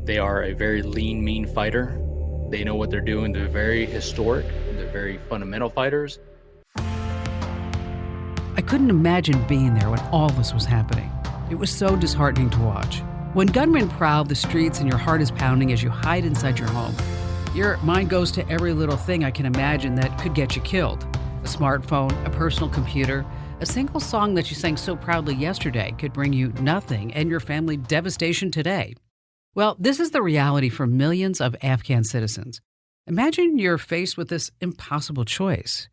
They are a very lean, mean fighter. They know what they're doing. They're very historic. They're very fundamental fighters. I couldn't imagine being there when all this was happening. It was so disheartening to watch. When gunmen prowl the streets and your heart is pounding as you hide inside your home, your mind goes to every little thing I can imagine that could get you killed. A smartphone, a personal computer, a single song that you sang so proudly yesterday could bring you nothing and your family devastation today. Well, this is the reality for millions of Afghan citizens. Imagine you're faced with this impossible choice.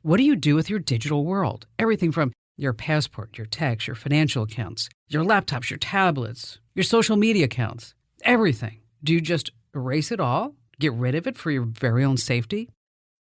What do you do with your digital world? Everything from your passport, your text, your financial accounts, your laptops, your tablets, your social media accounts, everything. Do you just erase it all? Get rid of it for your very own safety?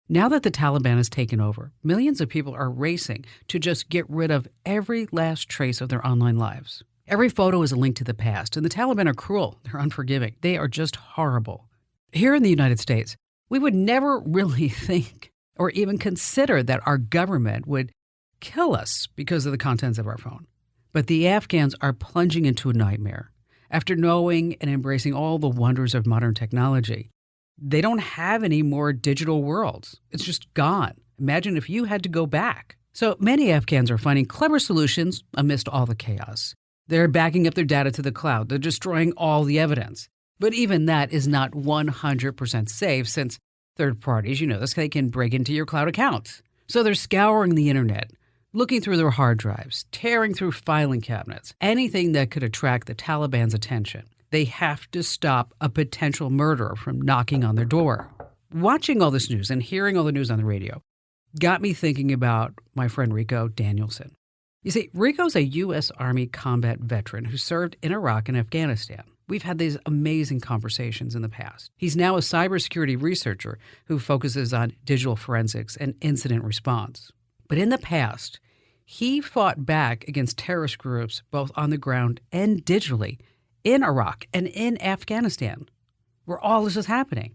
Now that the Taliban has taken over, millions of people are racing to just get rid of every last trace of their online lives. Every photo is a link to the past, and the Taliban are cruel. They're unforgiving. They are just horrible. Here in the United States, we would never really think or even consider that our government would kill us because of the contents of our phone. But the Afghans are plunging into a nightmare. After knowing and embracing all the wonders of modern technology, they don't have any more digital worlds. It's just gone. Imagine if you had to go back. So many Afghans are finding clever solutions amidst all the chaos. They're backing up their data to the cloud. They're destroying all the evidence. But even that is not 100% safe since third parties, they can break into your cloud accounts. So they're scouring the internet, looking through their hard drives, tearing through filing cabinets, anything that could attract the Taliban's attention. They have to stop a potential murderer from knocking on their door. Watching all this news and hearing all the news on the radio got me thinking about my friend Ricoh Danielson. You see, Ricoh's a U.S. Army combat veteran who served in Iraq and Afghanistan. We've had these amazing conversations in the past. He's now a cybersecurity researcher who focuses on digital forensics and incident response. But in the past, he fought back against terrorist groups both on the ground and digitally in Iraq and in Afghanistan, where all this is happening.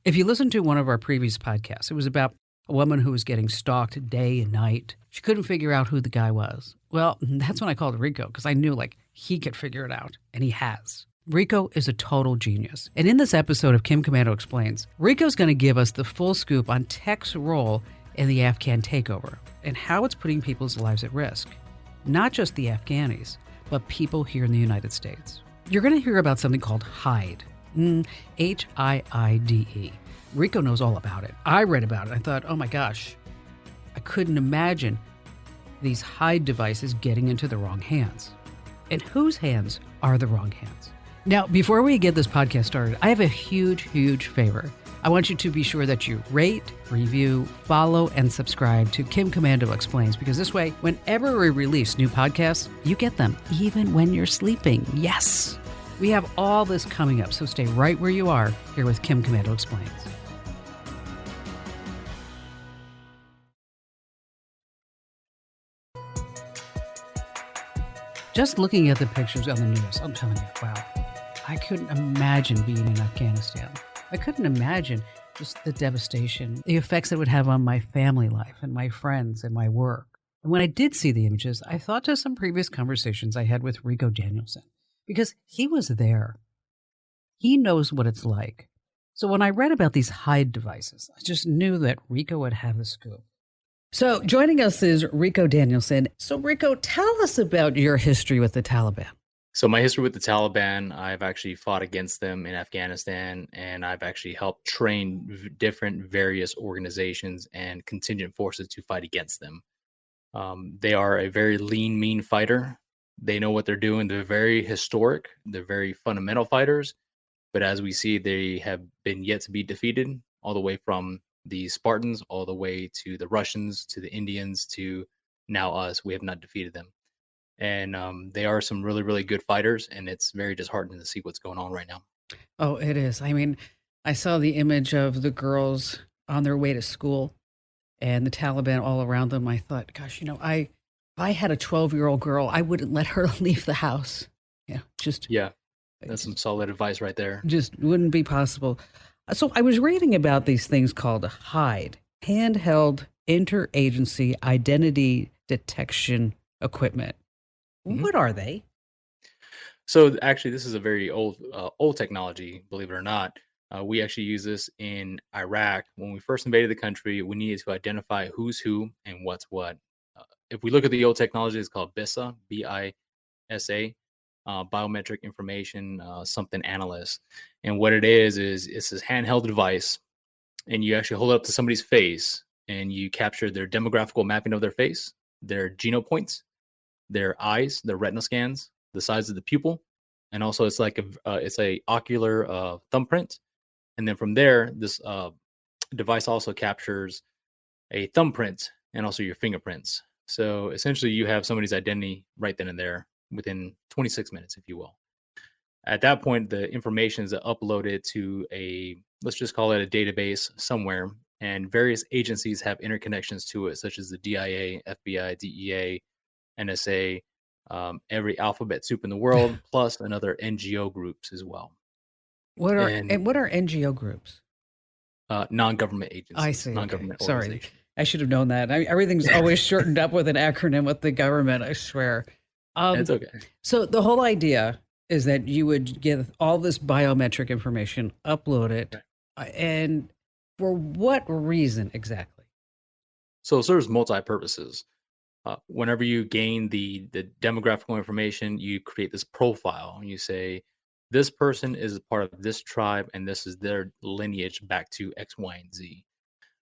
If you listen to one of our previous podcasts, it was about a woman who was getting stalked day and night. She couldn't figure out who the guy was. Well, that's when I called Ricoh, because I knew he could figure it out, and he has. Ricoh is a total genius. And in this episode of Kim Komando Explains, Ricoh's going to give us the full scoop on tech's role in the Afghan takeover and how it's putting people's lives at risk. Not just the Afghanis, but people here in the United States. You're going to hear about something called HIDE. H-I-I-D-E. Ricoh knows all about it. I read about it. I thought, oh my gosh, I couldn't imagine these HIDE devices getting into the wrong hands. And whose hands are the wrong hands? Now, before we get this podcast started, I have a huge, huge favor. I want you to be sure that you rate, review, follow, and subscribe to Kim Komando Explains, because this way, whenever we release new podcasts, you get them even when you're sleeping. Yes! We have all this coming up, so stay right where you are here with Kim Komando Explains. Just looking at the pictures on the news, I'm telling you, wow, I couldn't imagine being in Afghanistan. I couldn't imagine just the devastation, the effects it would have on my family life and my friends and my work. And when I did see the images, I thought to some previous conversations I had with Ricoh Danielson, because he was there. He knows what it's like. So when I read about these HIDE devices, I just knew that Ricoh would have the scoop. So joining us is Ricoh Danielson. So Ricoh, tell us about your history with the Taliban. So my history with the Taliban, I've actually fought against them in Afghanistan, and I've actually helped train different various organizations and contingent forces to fight against them. They are a very lean, mean fighter. They know what they're doing. They're very historic. They're very fundamental fighters. But as we see, they have been yet to be defeated, all the way from the Spartans, all the way to the Russians, to the Indians, to now us. We have not defeated them. And they are some really, really good fighters, and it's very disheartening to see what's going on right now. Oh, it is. I mean, I saw the image of the girls on their way to school and the Taliban all around them. I thought, gosh, if I had a 12-year-old girl, I wouldn't let her leave the house. Yeah, that's some solid advice right there. Just wouldn't be possible. So I was reading about these things called HIDE, Handheld Interagency Identity Detection Equipment. Mm-hmm. What are they? So actually, this is a very old technology, believe it or not. We actually use this in Iraq when we first invaded the country. We needed to identify who's who and what's what. If we look at the old technology, it's called BISA, BISA, biometric information something analyst. And what it is it's this handheld device, and you actually hold it up to somebody's face, and you capture their demographical mapping of their face, their genome points, their eyes, their retina scans, the size of the pupil, and also it's a ocular thumbprint. And then from there, this device also captures a thumbprint and also your fingerprints. So essentially, you have somebody's identity right then and there within 26 minutes, if you will. At that point, the information is uploaded to let's just call it a database somewhere, and various agencies have interconnections to it, such as the DIA, FBI, DEA, NSA, every alphabet soup in the world, plus another NGO groups as well, and What are NGO groups? non-government I agencies, see. Okay, non-government sorry, organizations. I should have known that. Everything's always shortened up with an acronym with the government. I swear. It's Um, okay. so the whole idea is that you would get all this biometric information, upload it, Right. and for what reason exactly? So it serves multi-purposes. Whenever you gain the demographical information, you create this profile. And you say, this person is a part of this tribe, and this is their lineage back to X, Y, and Z.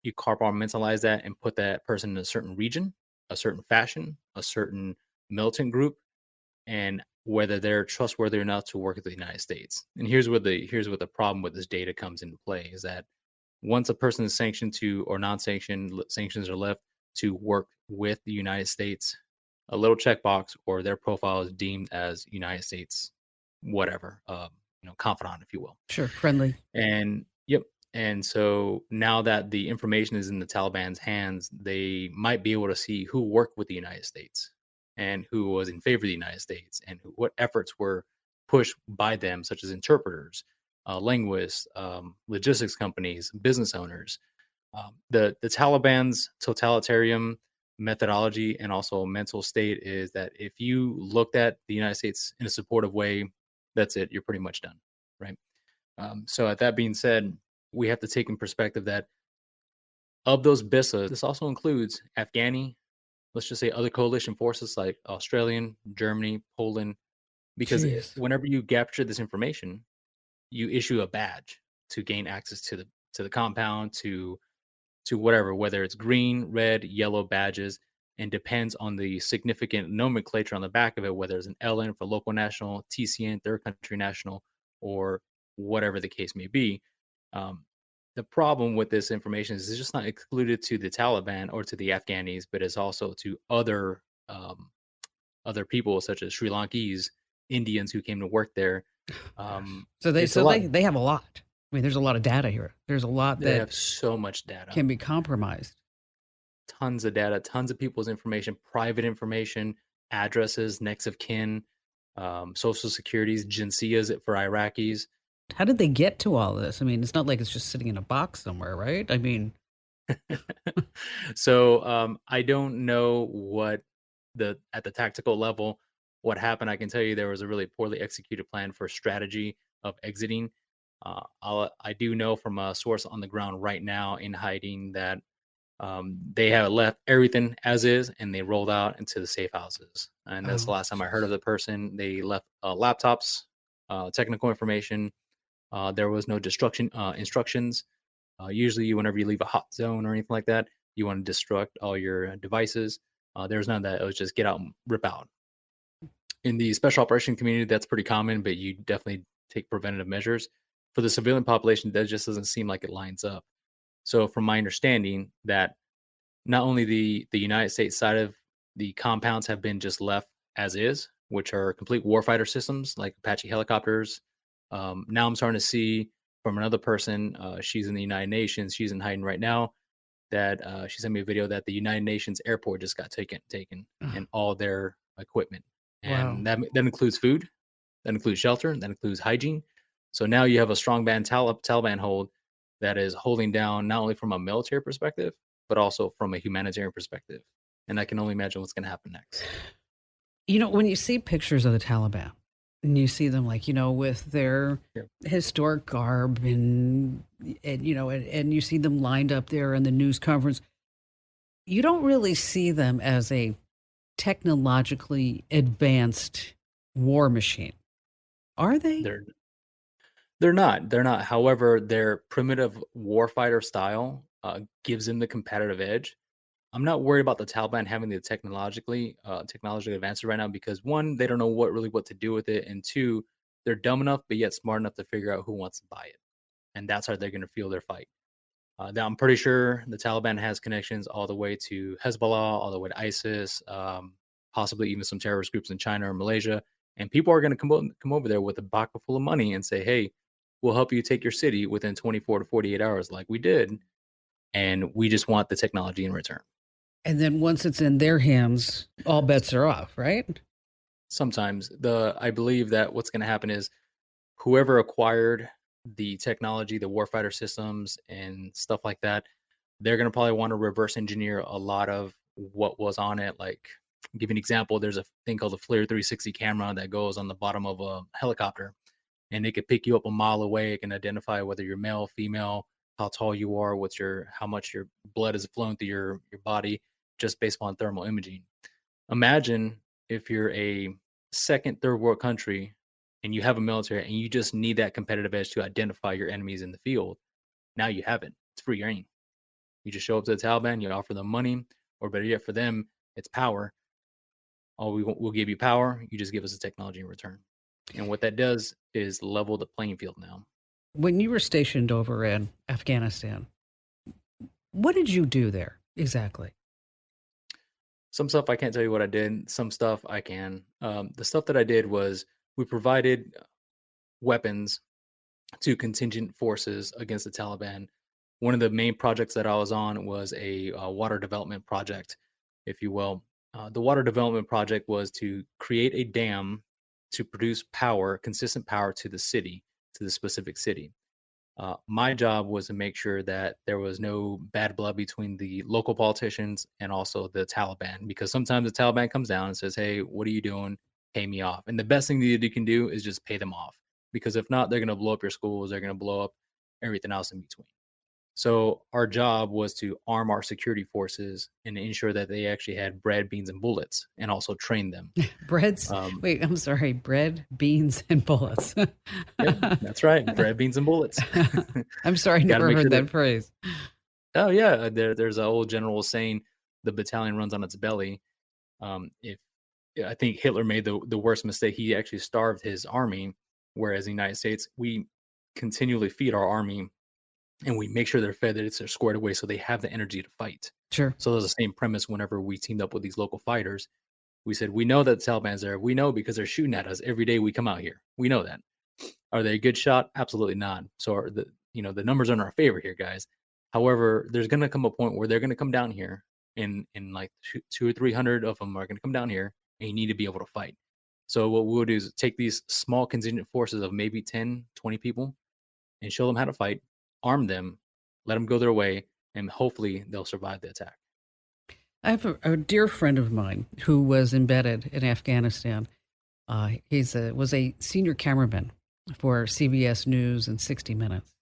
You compartmentalize that and put that person in a certain region, a certain fashion, a certain militant group, and whether they're trustworthy or not to work at the United States. And here's what the problem with this data comes into play is that once a person is sanctioned to or non-sanctioned sanctions are left to work with the United States, a little checkbox or their profile is deemed as United States, whatever, confidant, if you will. Sure, friendly. And yep. And so now that the information is in the Taliban's hands, they might be able to see who worked with the United States and who was in favor of the United States and what efforts were pushed by them, such as interpreters, linguists, logistics companies, business owners. The Taliban's totalitarian methodology and also mental state is that if you looked at the United States in a supportive way, that's it. You're pretty much done, right? So, at that being said, we have to take in perspective that of those BISAs, this also includes Afghani, let's just say other coalition forces like Australian, Germany, Poland, because Jeez. whenever you capture this information, you issue a badge to gain access to the compound, to whatever, whether it's green, red, yellow badges, and depends on the significant nomenclature on the back of it, whether it's an LN for local national, TCN, third country national, or whatever the case may be. Um, the problem with this information is it's just not excluded to the Taliban or to the Afghanis, but it's also to other people such as Sri Lankese, Indians who came to work there. Gosh. Um, it's a So lot. they have a lot. I mean, there's a lot of data here. There's a lot They that have so much data, can be compromised. tons of data, tons of people's information, private information, addresses, next of kin, social securities, jinsiyas for Iraqis. How did they get to all this? I mean, it's not like it's just sitting in a box somewhere, right? I mean, So I don't know what the at the tactical level what happened. I can tell you there was a really poorly executed plan for strategy of exiting. I do know from a source on the ground right now in hiding that they have left everything as is and they rolled out into the safe houses. And that's the oh, last time I heard of jeez. the person. They left laptops, technical information. There was no destruction instructions. Usually, whenever you leave a hot zone or anything like that, you want to destruct all your devices. There's none of that. It was just get out and rip out. In the special operation community, that's pretty common, but you definitely take preventative measures. For the civilian population, that just doesn't seem like it lines up. So, from my understanding, that not only the United States side of the compounds have been just left as is, which are complete warfighter systems like Apache helicopters. Now I'm starting to see from another person, she's in the United Nations, she's in hiding right now, that she sent me a video that the United Nations airport just got taken, Oh, and all their equipment, wow. and that includes food, that includes shelter, that includes hygiene. So now you have a strong band Taliban hold that is holding down not only from a military perspective, but also from a humanitarian perspective. And I can only imagine what's going to happen next. You know, when you see pictures of the Taliban, And you see them like, with their Yeah. historic garb and you see them lined up there in the news conference. You don't really see them as a technologically advanced war machine, are they? They're they're not. They're not. However, their primitive warfighter style gives them the competitive edge. I'm not worried about the Taliban having the technologically advances right now because one, they don't know what to do with it, and two, they're dumb enough but yet smart enough to figure out who wants to buy it, and that's how they're going to feel their fight. Now, I'm pretty sure the Taliban has connections all the way to Hezbollah, all the way to ISIS, possibly even some terrorist groups in China or Malaysia. And people are going to come over there with a bucket full of money and say, "Hey, we'll help you take your city within 24 to 48 hours, like we did, and we just want the technology in return." And then once it's in their hands, all bets are off, right? Sometimes I believe that what's going to happen is whoever acquired the technology, the warfighter systems and stuff like that, they're going to probably want to reverse engineer a lot of what was on it. Like, give you an example, there's a thing called the FLIR 360 camera that goes on the bottom of a helicopter, and it could pick you up a mile away. It can identify whether you're male, female, how tall you are, how much your blood is flowing through your body, just based on thermal imaging. Imagine if you're a second, third world country and you have a military and you just need that competitive edge to identify your enemies in the field. Now you have it. It's free reign. You just show up to the Taliban, you offer them money, or better yet, for them, it's power. We'll give you power. You just give us the technology in return. And what that does is level the playing field now. When you were stationed over in Afghanistan, what did you do there exactly? Some stuff I can't tell you what I did. Some stuff I can. The stuff that I did was we provided weapons to contingent forces against the Taliban. One of the main projects that I was on was a water development project, if you will. The water development project was to create a dam to produce power, consistent power to the city, to the specific city. My job was to make sure that there was no bad blood between the local politicians and also the Taliban, because sometimes the Taliban comes down and says, "Hey, what are you doing? Pay me off." And the best thing that you can do is just pay them off, because if not, they're going to blow up your schools. They're going to blow up everything else in between. So our job was to arm our security forces and ensure that they actually had bread, beans, and bullets, and also train them. Breads? Um, Wait, I'm sorry. Bread, beans, and bullets. yep, that's right. Bread, beans, and bullets. I'm sorry, I Got to never make sure heard that. that phrase. Oh yeah, there's an old general saying, "The battalion runs on its belly." If I think Hitler made the worst mistake, he actually starved his army, whereas in the United States we continually feed our army and we make sure they're fed, that they're squared away, so they have the energy to fight. Sure. So there's the same premise whenever we teamed up with these local fighters. We said, we know that the Taliban's there. We know because they're shooting at us every day we come out here. We know that. Are they a good shot? Absolutely not. So the numbers are in our favor here, guys. However, there's going to come a point where they're going to come down here, and like two or 300 of them are going to come down here, and you need to be able to fight. So what we'll do is take these small contingent forces of maybe 10, 20 people and show them how to fight, arm them, let them go their way, and hopefully they'll survive the attack. I have a dear friend of mine who was embedded in Afghanistan. Was a senior cameraman for CBS News and 60 Minutes.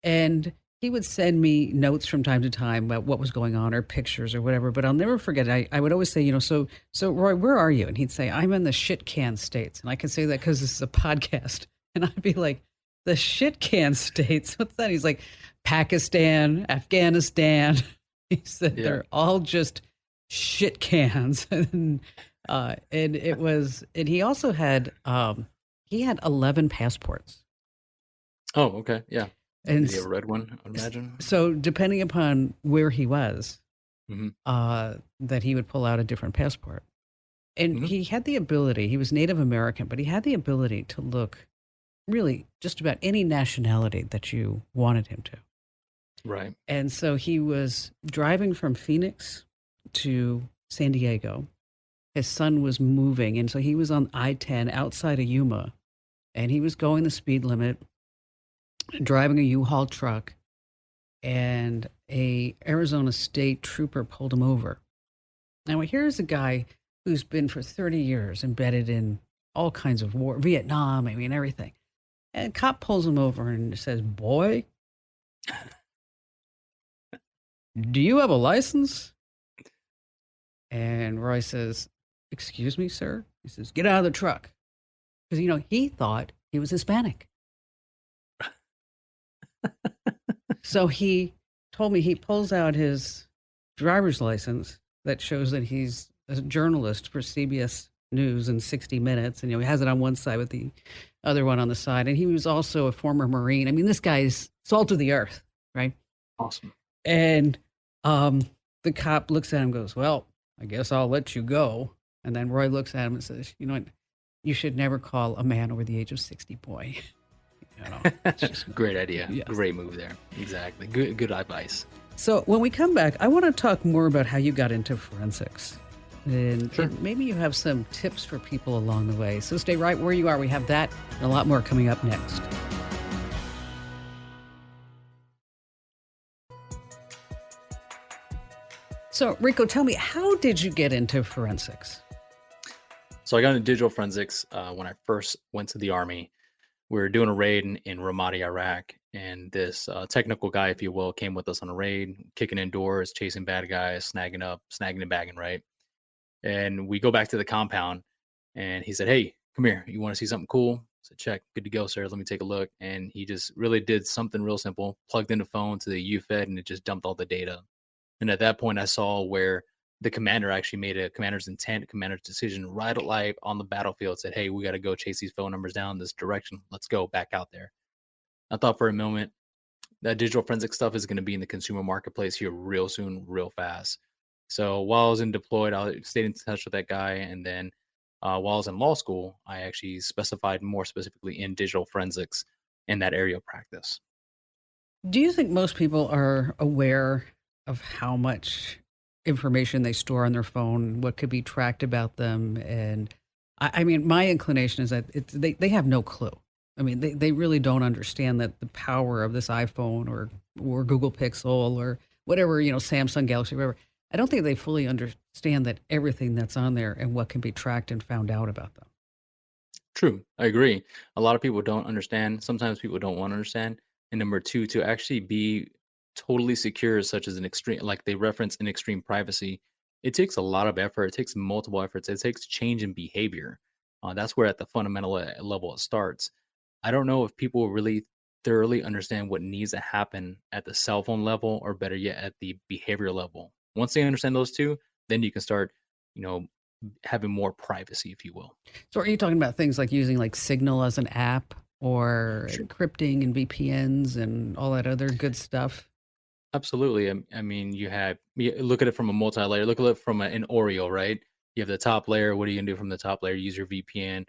And he would send me notes from time to time about what was going on or pictures or whatever. But I'll never forget. I would always say, so Roy, where are you? And he'd say, I'm in the shit can states. And I can say that because this is a podcast. And I'd be like, the shit can states? What's that? He's like, Pakistan, Afghanistan. He said they're all just shit cans. And he also had, he had 11 passports. Oh, okay. Yeah. And did he have a red one, I imagine? So depending upon where he was, Mm-hmm. that he would pull out a different passport. And he had the ability, he was Native American, but he had the ability to look really just about any nationality that you wanted him to. Right. And so he was driving from Phoenix to San Diego. His son was moving, and so he was on I-10 outside of Yuma, and he was going the speed limit, driving a U-Haul truck, and a Arizona State trooper pulled him over. Now, here's a guy who's been for 30 years embedded in all kinds of war, Vietnam, I mean, everything. And cop pulls him over and says, "Boy, do you have a license?" And Roy says, "Excuse me, sir?" He says, "Get out of the truck." Because, he thought he was Hispanic. So he told me he pulls out his driver's license that shows that he's a journalist for CBS News and 60 Minutes. And, he has it on one side with the other one on the side. And he was also a former Marine. I mean, this guy's salt of the earth, right? Awesome. And the cop looks at him and goes, "Well, I guess I'll let you go." And then Roy looks at him and says, "You know what? You should never call a man over the age of 60 boy." It's just Great idea. Yes. Great move there. Exactly. Good advice. So when we come back, I want to talk more about how you got into forensics. And, Sure. and maybe you have some tips for people along the way. So stay right where you are. We have that and a lot more coming up next. So, Rico, tell me, how did you get into forensics? So I got into digital forensics when I first went to the Army. We were doing a raid in Ramadi, Iraq, and this technical guy, if you will, came with us on a raid, kicking in doors, chasing bad guys, snagging and bagging, right? And we go back to the compound, and he said, "Hey, come here. You want to see something cool?" I said, "Check. Good to go, sir. Let me take a look." And he just really did something real simple, plugged in the phone to the UFED, and it just dumped all the data. And at that point, I saw where the commander actually made a commander's intent, commander's decision right live on the battlefield, said, "Hey, we got to go chase these phone numbers down this direction. Let's go back out there." I thought for a moment that digital forensic stuff is going to be in the consumer marketplace here real soon, real fast. So while I was in deployed, I stayed in touch with that guy. And then while I was in law school, I actually specified more specifically in digital forensics in that area of practice. Do you think most people are aware of how much information they store on their phone, what could be tracked about them? And I mean, my inclination is that they have no clue. I mean, they really don't understand that the power of this iPhone or Google Pixel or whatever, Samsung Galaxy, whatever. I don't think they fully understand that everything that's on there and what can be tracked and found out about them. True. I agree. A lot of people don't understand. Sometimes people don't want to understand. And number two, to actually be totally secure, such as an extreme, like they reference in extreme privacy, it takes a lot of effort. It takes multiple efforts. It takes change in behavior. That's where at the fundamental level it starts. I don't know if people really thoroughly understand what needs to happen at the cell phone level, or better yet, at the behavior level. Once they understand those two, then you can start, you know, having more privacy, if you will. So are you talking about things like using like Signal as an app or Sure. encrypting and VPNs and all that other good stuff? Absolutely. I mean, you look at it from a multi-layer. Look at it from an Oreo, right? You have the top layer. What are you gonna do from the top layer? Use your VPN.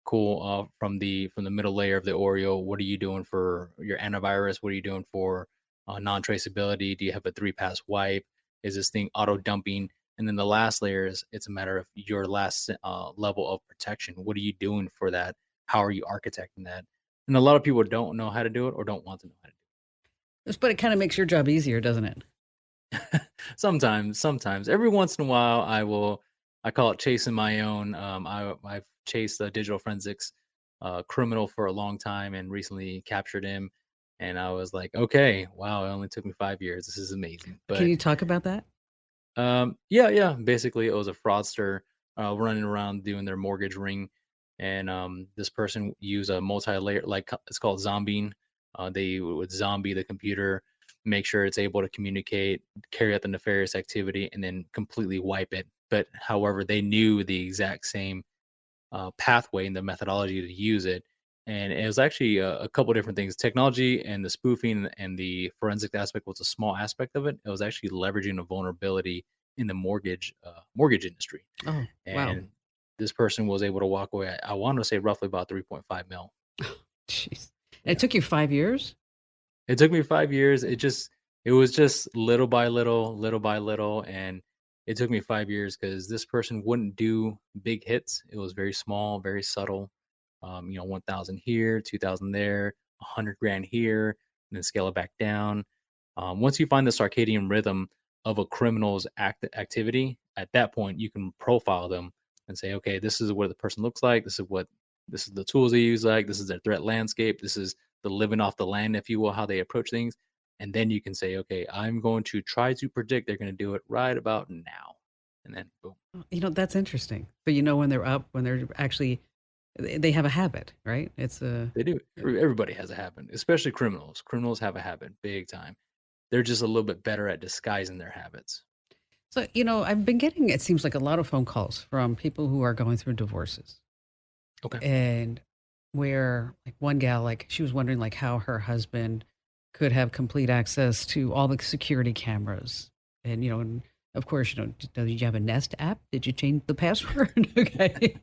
Cool. From the middle layer of the Oreo, what are you doing for your antivirus? What are you doing for non-traceability? Do you have a three-pass wipe? Is this thing auto dumping? And then the last layer is it's a matter of your last level of protection. What are you doing for that? How are you architecting that? And a lot of people don't know how to do it or don't want to know how to do But it kind of makes your job easier, doesn't it? it. Sometimes, every once in a while, I call it chasing my own. I've chased a digital forensics criminal for a long time and recently captured him. And I was like, okay, wow, it only took me 5 years. This is amazing. Can But you talk about that? yeah. Basically, it was a fraudster running around doing their mortgage ring, and this person used a multi-layer, like it's called zombieing. They would zombie the computer, make sure it's able to communicate, carry out the nefarious activity, and then completely wipe it. But however, they knew the exact same pathway and the methodology to use it. And it was actually a couple different things. Technology and the spoofing and the forensic aspect was a small aspect of it. It was actually leveraging a vulnerability in the mortgage industry. Oh, wow. And this person was able to walk away. I want to say roughly about 3.5 mil. Jeez. And it Yeah. took you 5 years? It took me 5 years. It was just little by little, and it took me 5 years because this person wouldn't do big hits. It was very small, very subtle. 1,000 here, 2,000 there, 100 grand here, and then scale it back down. Once you find the circadian rhythm of a criminal's activity, at that point you can profile them and say, okay, this is what the person looks like. This is the tools they use. Like this is their threat landscape. This is the living off the land, if you will, how they approach things. And then you can say, okay, I'm going to try to predict they're going to do it right about now, and then boom, That's interesting. So you know when they're up, when they're actually they have a habit, right? It's a they do. Everybody has a habit, especially criminals. Criminals have a habit, big time. They're just a little bit better at disguising their habits. so I've been getting, it seems like, a lot of phone calls from people who are going through divorces, Okay. and where like one gal, like she was wondering like how her husband could have complete access to all the security cameras, and of course, did you have a Nest app? Did you change the password? Okay.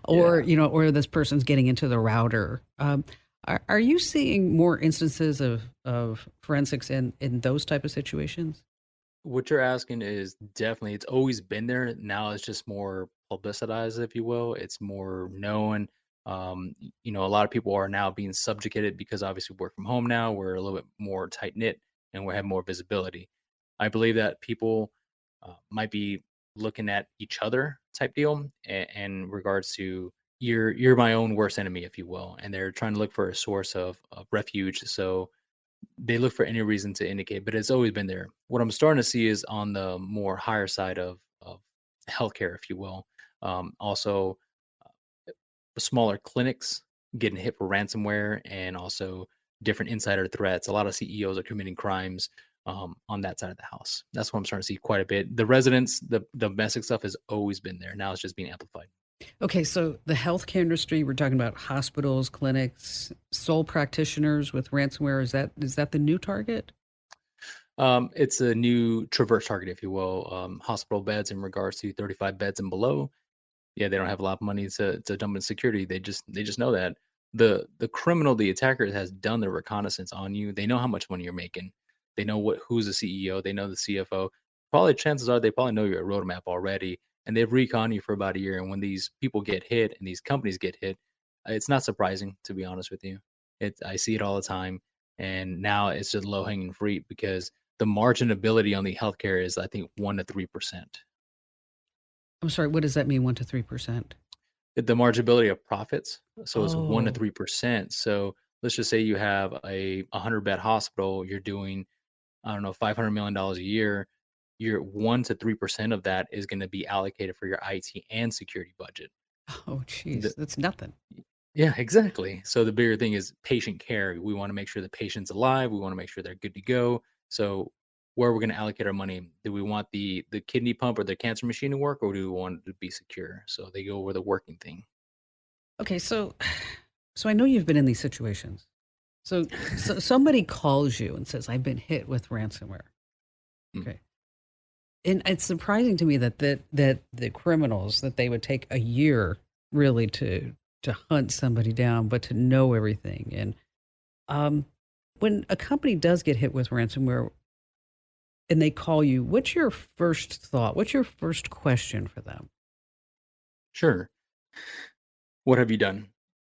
Or Yeah. or this person's getting into the router. Are you seeing more instances of forensics in those type of situations? What you're asking is definitely, it's always been there. Now it's just more publicized, if you will. It's more known. A lot of people are now being subjugated because obviously we work from home now. We're a little bit more tight knit and we have more visibility. I believe that people might be looking at each other type deal in regards to you're my own worst enemy, if you will, and they're trying to look for a source of refuge. So they look for any reason to indicate, but it's always been there. What I'm starting to see is on the more higher side of healthcare, if you will. Also, smaller clinics getting hit for ransomware, and also different insider threats. A lot of CEOs are committing crimes on that side of the house. That's what I'm starting to see quite a bit. The residents, the domestic stuff has always been there. Now it's just being amplified. Okay, so the healthcare industry, we're talking about hospitals, clinics, sole practitioners with ransomware. Is that the new target? It's a new traverse target, if you will. Hospital beds in regards to 35 beds and below. Yeah, they don't have a lot of money to dump in security. They just know that the criminal, the attacker has done their reconnaissance on you. They know how much money you're making. They know who's the CEO. They know the CFO. Probably chances are they probably know your roadmap already, and they've recon you for about a year. And when these people get hit and these companies get hit, it's not surprising, to be honest with you. I see it all the time, and now it's just low hanging fruit because the margin ability on the healthcare is, I think, 1 to 3%. I'm sorry, what does that mean, 1 to 3%? The marginability of profits, so it's 1 to Oh, 3%. So let's just say you have a 100-bed hospital, you're doing, I don't know, $500 million a year. Your 1 to 3% of that is gonna be allocated for your IT and security budget. oh, The geez, that's nothing. Yeah, exactly. So the bigger thing is patient care. We wanna make sure the patient's alive, we wanna make sure they're good to go. So where we're gonna allocate our money, do we want the kidney pump or the cancer machine to work, or do we want it to be secure? So they go with the working thing. Okay, so I know you've been in these situations. So somebody calls you and says, "I've been hit with ransomware." Mm. Okay. And it's surprising to me that the criminals, that they would take a year really to hunt somebody down, but to know everything. And um, when a company does get hit with ransomware and they call you, what's your first thought? What's your first question for them? Sure. What have you done?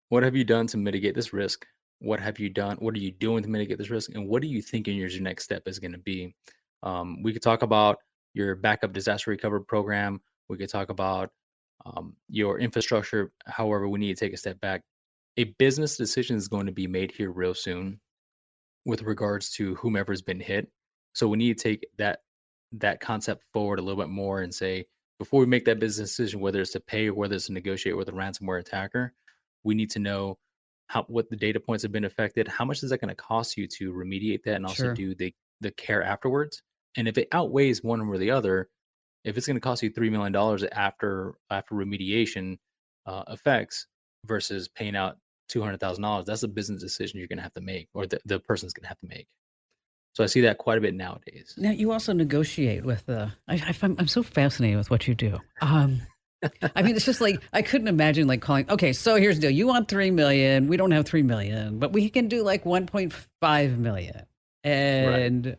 What have you done to mitigate this risk? What have you done? What are you doing to mitigate this risk? And what are you thinking your next step is going to be? We could talk about your backup disaster recovery program. We could talk about your infrastructure. However, we need to take a step back. A business decision is going to be made here real soon with regards to whomever's been hit. So we need to take that concept forward a little bit more and say, before we make that business decision, whether it's to pay or whether it's to negotiate with a ransomware attacker, we need to know what the data points have been affected. How much is that going to cost you to remediate that and also Sure. do the care afterwards? And if it outweighs one or the other, if it's going to cost you $3 million after remediation effects versus paying out $200,000, that's a business decision you're going to have to make, or the person's going to have to make. So I see that quite a bit nowadays. Now you also negotiate with I'm so fascinated with what you do. I mean, it's just like I couldn't imagine like calling. Okay, so here's the deal. You want 3 million. We don't have 3 million, but we can do like 1.5 million. Right.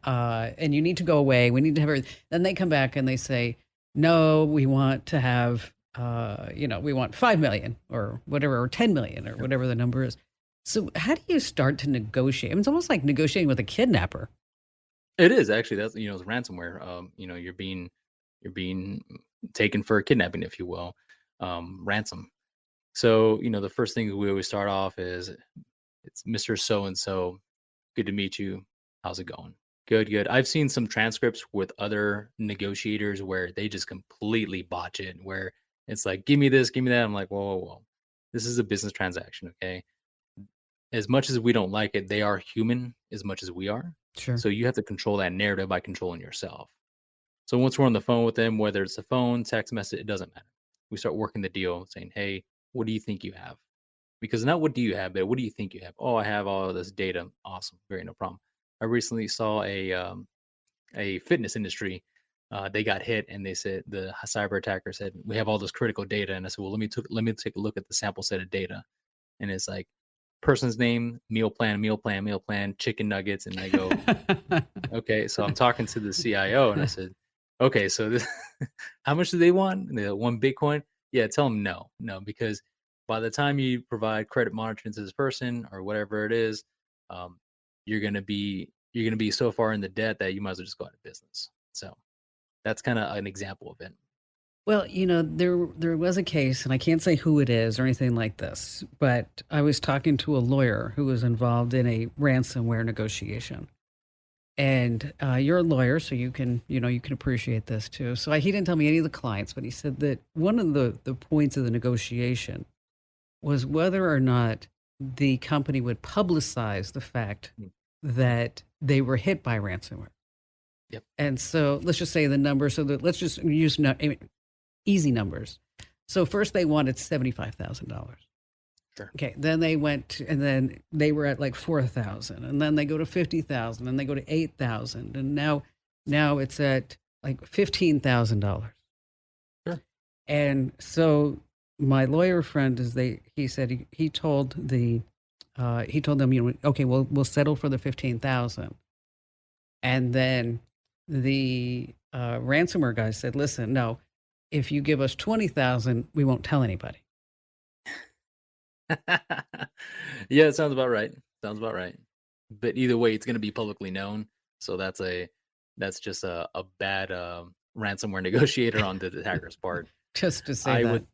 And you need to go away. We need to have everything. Then they come back and they say, no, we want to have we want 5 million or whatever, or 10 million or whatever the number is. So how do you start to negotiate? I mean, it's almost like negotiating with a kidnapper. It is actually, that's it's ransomware. You're being taken for kidnapping, if you will, ransom. So, the first thing we always start off is, it's Mr. So and so. Good to meet you. How's it going? Good, good. I've seen some transcripts with other negotiators where they just completely botch it, where it's like, give me this, give me that. I'm like, whoa, whoa, whoa. This is a business transaction, okay? As much as we don't like it, they are human as much as we are. Sure. So you have to control that narrative by controlling yourself. So once we're on the phone with them, whether it's a phone, text message, it doesn't matter. We start working the deal, saying, hey, what do you think you have? Because not what do you have, but what do you think you have? Oh, I have all of this data. Awesome. Very no problem. I recently saw a fitness industry. They got hit, and they said, the cyber attacker said, we have all this critical data. And I said, well, let me take a look at the sample set of data. And it's like, person's name, meal plan, meal plan, meal plan, chicken nuggets. And I go, okay. So I'm talking to the CIO, and I said, okay, so this, how much do they want? And they go, 1 Bitcoin. Yeah, tell them no, no, because by the time you provide credit monitoring to this person or whatever it is, um, you're gonna be so far in the debt that you might as well just go out of business. So that's kind of an example of it. Well, there was a case, and I can't say who it is or anything like this, but I was talking to a lawyer who was involved in a ransomware negotiation. And you're a lawyer, so you can appreciate this too. So he didn't tell me any of the clients, but he said that one of the points of the negotiation was whether or not the company would publicize the fact Mm. that they were hit by ransomware. Yep. And so let's just say the number. So that let's just use easy numbers. So first they wanted $75,000. Sure. Okay, then they went, and then they were at like 4,000, and then they go to 50,000, and they go to 8,000, and now it's at like $15,000. Sure. And so my lawyer friend he said he told he told them, okay, we'll settle for the 15,000. And then the ransomware guy said, listen, no, if you give us 20,000, we won't tell anybody. Yeah, it sounds about right. Sounds about right. But either way, it's going to be publicly known. So that's just a bad ransomware negotiator on the attacker's part. Just to say I that. would,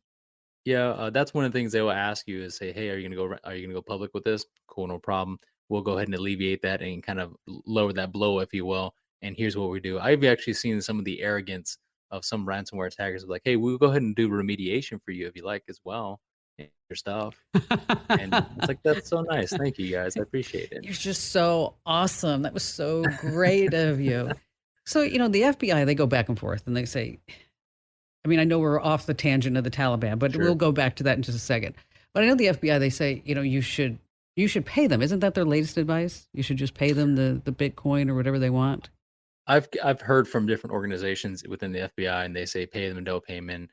yeah, that's one of the things they will ask you is say, hey, are you gonna go public with this? Cool, no problem. We'll go ahead and alleviate that and kind of lower that blow, if you will. And here's what we do. I've actually seen some of the arrogance of some ransomware attackers like, hey, we'll go ahead and do remediation for you if you like as well, your stuff. And it's like, that's so nice. Thank you guys. I appreciate it. You're just so awesome. That was so great of you. So, the FBI, they go back and forth and they say, I mean, I know we're off the tangent of the Taliban, but Sure. we'll go back to that in just a second. But I know the FBI, they say, you should pay them. Isn't that their latest advice? You should just pay them the Bitcoin or whatever they want. I've heard from different organizations within the FBI, and they say pay them no payment.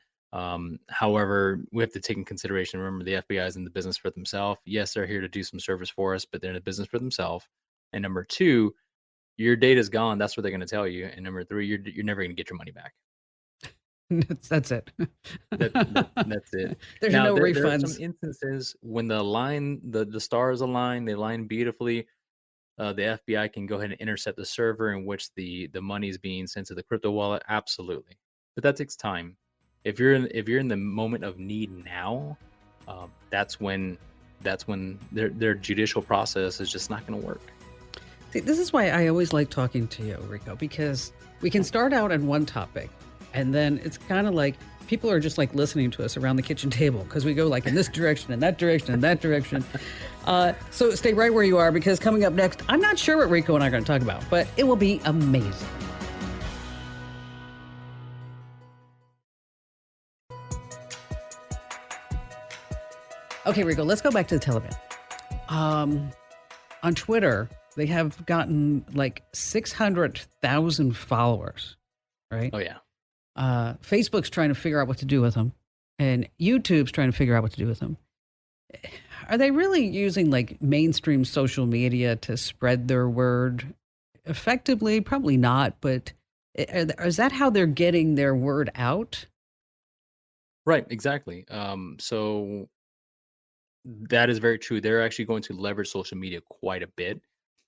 However, we have to take in consideration. Remember, the FBI is in the business for themselves. Yes, they're here to do some service for us, but they're in the business for themselves. And number two, your data's gone. That's what they're going to tell you. And number three, you're never going to get your money back. That's it. That's it. There's Now, no there are refunds. some instances when the stars align, they align beautifully. The FBI can go ahead and intercept the server in which the money is being sent to the crypto wallet. Absolutely, but that takes time. If you're in the moment of need now, that's when their judicial process is just not going to work. See, this is why I always like talking to you, Rico, because we can start out on one topic, and then it's kind of like people are just like listening to us around the kitchen table because we go like in this direction and that direction and that direction. So stay right where you are, because coming up next, I'm not sure what Rico and I are going to talk about, but it will be amazing. Okay, Rico, let's go back to the Taliban. On Twitter, they have gotten like 600,000 followers, right? Oh yeah. Facebook's trying to figure out what to do with them, and YouTube's trying to figure out what to do with them. Are they really using like mainstream social media to spread their word effectively? Probably not, but is that how they're getting their word out? Right, exactly. So that is very true. They're actually going to leverage social media quite a bit.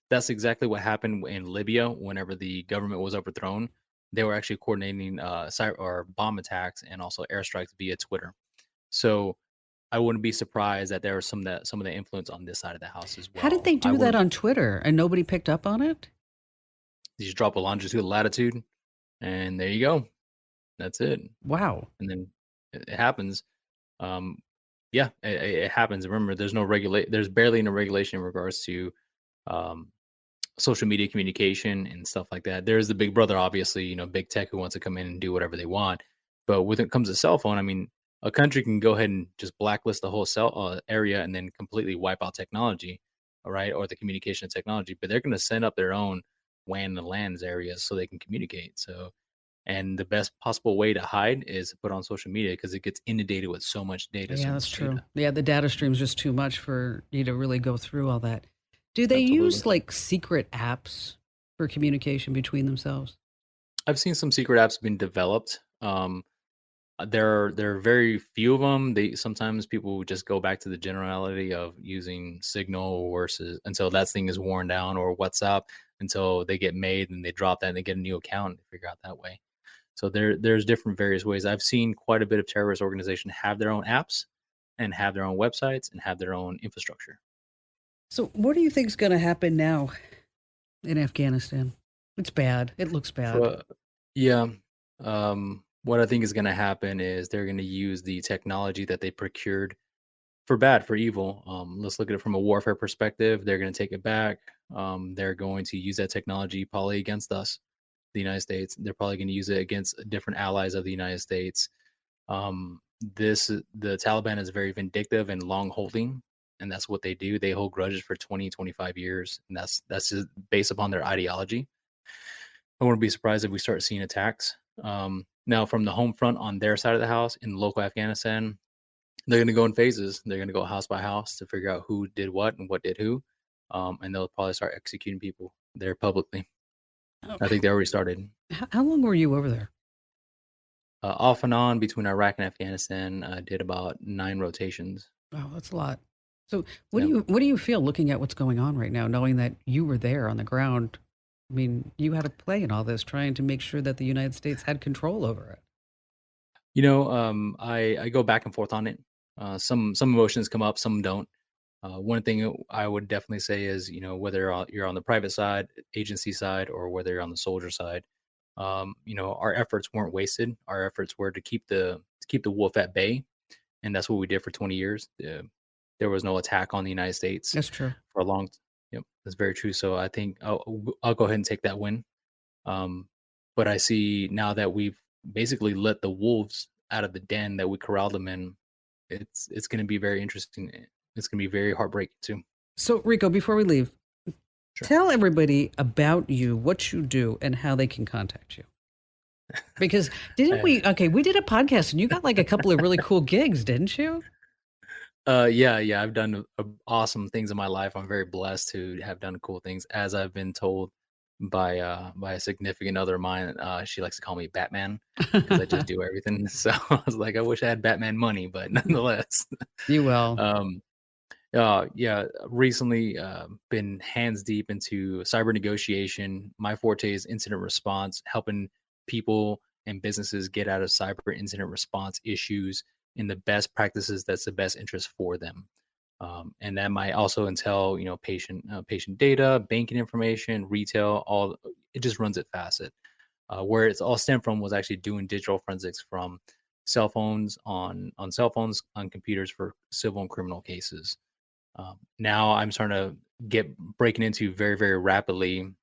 That's exactly what happened in Libya whenever the government was overthrown. they were actually coordinating cyber or bomb attacks and also airstrikes via Twitter. So I wouldn't be surprised that there was some of the influence on this side of the house as How did well. they I do that wouldn't on Twitter and nobody picked up on it? just drop a longitude, latitude, and there you go. That's it. Wow. And then it happens. Um, yeah, it happens. Remember, there's barely any regulation in regards to um, social media communication and stuff like that. There's the big brother, obviously, big tech who wants to come in and do whatever they want. But when it comes to cell phone, I mean, a country can go ahead and just blacklist the whole cell area and then completely wipe out technology, all right, or the communication technology. But they're going to send up their own WAN and LANs areas so they can communicate. So, and the best possible way to hide is to put on social media because it gets inundated with so much data, so Yeah, that's much true. data. Yeah, the data stream's just too much for you to really go through all that. Do they Absolutely. use like secret apps for communication between themselves? I've seen some secret apps being developed. There are very few of them. They sometimes people just go back to the generality of using Signal versus until that thing is worn down, or WhatsApp until they get made and they drop that and they get a new account and figure out that way. So there's different various ways. I've seen quite a bit of terrorist organizations have their own apps and have their own websites and have their own infrastructure. So, what do you think's going to happen now in Afghanistan? It's bad. It looks bad. So, yeah, what I think is going to happen is they're going to use the technology that they procured for bad, for evil. Let's look at it from a warfare perspective. They're going to take it back. They're going to use that technology probably against us, the United States. They're probably going to use it against different allies of the United States. Um, the Taliban is very vindictive and long holding, and that's what they do. They hold grudges for 20, 25 years, and that's just based upon their ideology. I wouldn't be surprised if we start seeing attacks. Now, from the home front on their side of the house in local Afghanistan, they're going to go in phases. They're going to go house by house to figure out who did what and what did who. And they'll probably start executing people there publicly. Oh, I think they already started. how long were you over there? Off and on between Iraq and Afghanistan, I did about 9 rotations. Oh, that's a lot. So, Yeah. what do you feel looking at what's going on right now, knowing that you were there on the ground? I mean, you had a play in all this, trying to make sure that the United States had control over it. I go back and forth on it. Some emotions come up, some don't. One thing I would definitely say is, whether you're on the private side, agency side, or whether you're on the soldier side, our efforts weren't wasted. Our efforts were to keep the wolf at bay, and that's what we did for 20 years. There was no attack on the United States That's true. for a long. Yep, that's very true. So I think I'll go ahead and take that win. Um, but I see now that we've basically let the wolves out of the den that we corralled them in. It's going to be very interesting. It's going to be very heartbreaking too. So, Rico, before we leave, Sure. tell everybody about you, what you do, and how they can contact you. Because didn't we? Okay, we did a podcast, and you got like a couple of really cool gigs, didn't you? Yeah. I've done awesome things in my life. I'm very blessed to have done cool things, as I've been told by a significant other of mine. She likes to call me Batman because I just do everything. So I was like, I wish I had Batman money, but nonetheless. You will. um, yeah, recently been hands deep into cyber negotiation. My forte is incident response, helping people and businesses get out of cyber incident response issues in the best practices that's the best interest for them. And that might also entail, patient data, banking information, retail. All it just runs it facet. Where it's all stemmed from was actually doing digital forensics from cell phones on computers for civil and criminal cases. Now I'm starting to get breaking into very, very rapidly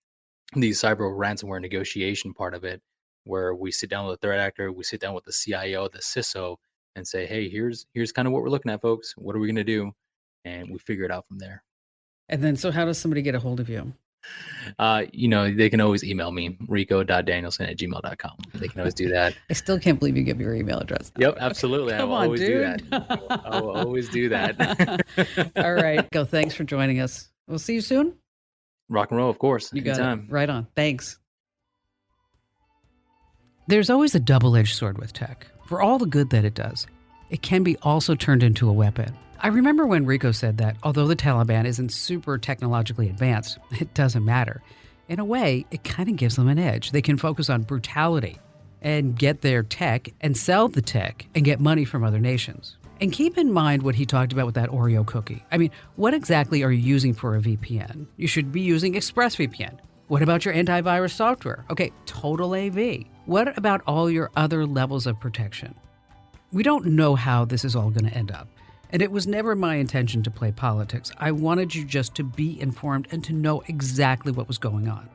the cyber ransomware negotiation part of it, where we sit down with the threat actor, we sit down with the CIO, the CISO, and say, hey, here's kind of what we're looking at, folks. What are we going to do? And we figure it out from there. And then, so how does somebody get a hold of you? They can always email me, rico.danielson@gmail.com. They can always do that. I still can't believe you give your email address now. Yep, absolutely. I Come will on, always do that. dude. I will always do that. All right. Go. Thanks for joining us. We'll see you soon. Rock and roll, of course. You got Anytime. it. Right on. Thanks. There's always a double-edged sword with tech. For all the good that it does, it can be also turned into a weapon. I remember when Rico said that although the Taliban isn't super technologically advanced, it doesn't matter. In a way, it kind of gives them an edge. They can focus on brutality and get their tech and sell the tech and get money from other nations. And keep in mind what he talked about with that Oreo cookie. I mean, what exactly are you using for a VPN? You should be using ExpressVPN. What about your antivirus software? Okay, Total AV. What about all your other levels of protection? We don't know how this is all going to end up. And it was never my intention to play politics. I wanted you just to be informed and to know exactly what was going on.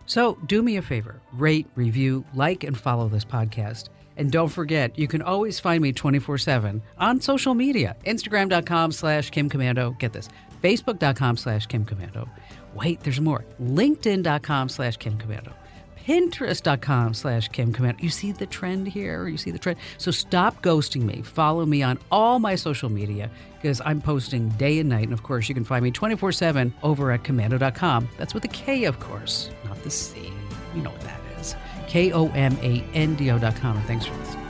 So do me a favor, rate, review, like, and follow this podcast. And don't forget, you can always find me 24/7 on social media. Instagram.com/KimKomando. Get this. Facebook.com/KimKomando. Wait, there's more. LinkedIn.com/KimKomando. Pinterest.com/KimKomando. You see the trend here? You see the trend? So stop ghosting me. Follow me on all my social media because I'm posting day and night. And of course, you can find me 24/7 over at Komando.com. That's with a K, of course, not the C. You know what that is. KOMANDO.com. And thanks for listening.